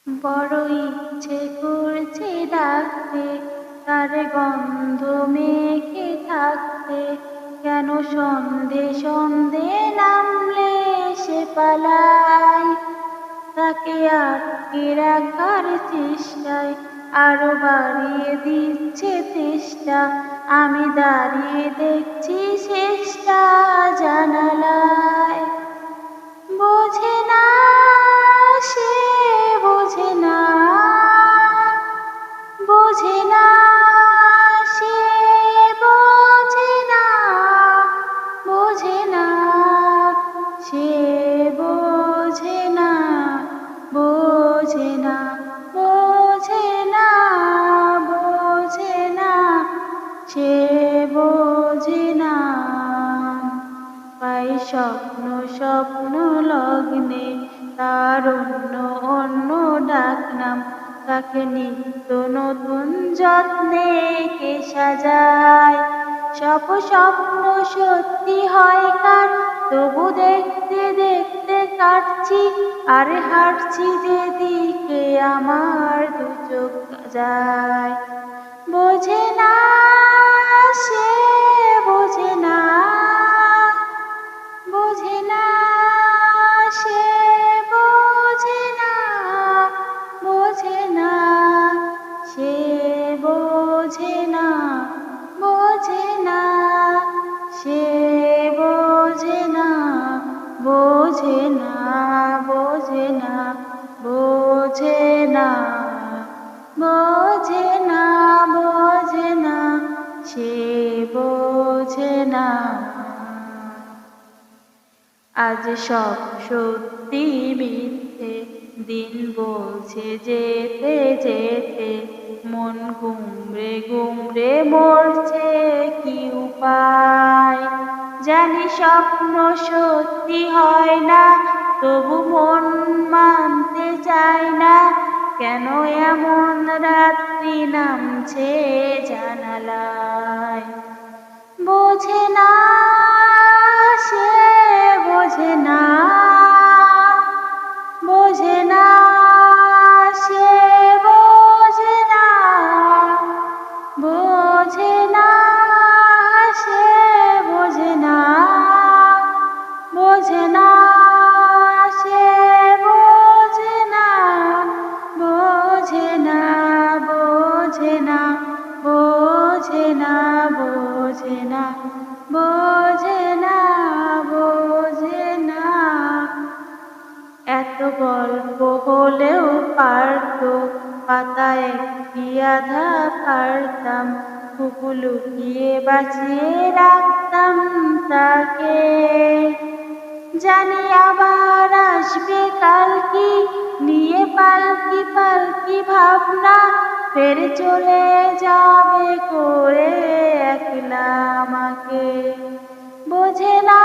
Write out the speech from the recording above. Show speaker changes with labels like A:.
A: বড় ইচ্ছে করছে ডাকতে, তার গন্ধ মেখে থাকতে। কেন সন্ধে সন্ধে নামলে সে পালায়? তাকে আটকে রাখার চেষ্টায় আরো বাড়িয়ে দিচ্ছে তেষ্টা। আমি দাঁড়িয়ে দেখছি শেষটা জানালায়। বোঝে না, সে বোঝে না, বোঝে না, সে বোঝে না, বোঝে না, সে বোঝে না, বোঝে না, বোঝে না, বোঝে না, সে বোঝে না। পাই স্বপ্ন স্বপ্ন লগ্নে তার অন্য অন্য ডাকনাম। তাকে নিত্য নতুন যত্নে কে সাজায়। সব স্বপ্ন সত্যি হয় কার, তবু দেখতে দেখতে কাটছি আর হাঁটছি যেদিকে আমার দু চোখ যায়। বোঝে না, সে বোঝে না, বোঝে না, সে বোঝে না, বোঝে না, সে বোঝে না, বোঝে না, সে বোঝে না, বোঝে না, বোঝে না, বোঝে না, বোঝে না, বোঝে না, সে বোঝে না। আজ সব সত্যি মিথ্যে দিন বলছে যেতে যেতে। মন গুমড়ে গুমড়ে মরছে, কি উপায়? জানি স্বপ্ন সত্যি হয় না, তবু মন মানতে চায় না। কেন এমন রাত্রি নামছে জানালায়? বোঝে না, সে বোঝে না, বোঝে না, সে বোঝে না, বোঝে না, সে বোঝে না, বোঝে না, সে বোঝে না, বোঝে না, বোঝে না, বোঝে না, বোঝে না, বোঝে না, বোঝে না। এত গল্প হলেও পারতো, পাতায় একটি আধা পারতাম। বুকু লুকিয়ে বাঁচিয়ে রাখতাম তাকে। জানি আবার আসবে কাল কি, নিয়ে পালকি পালকি ভাবনা। ফের চলে যাবে করে একলা আমাকে। বোঝে না,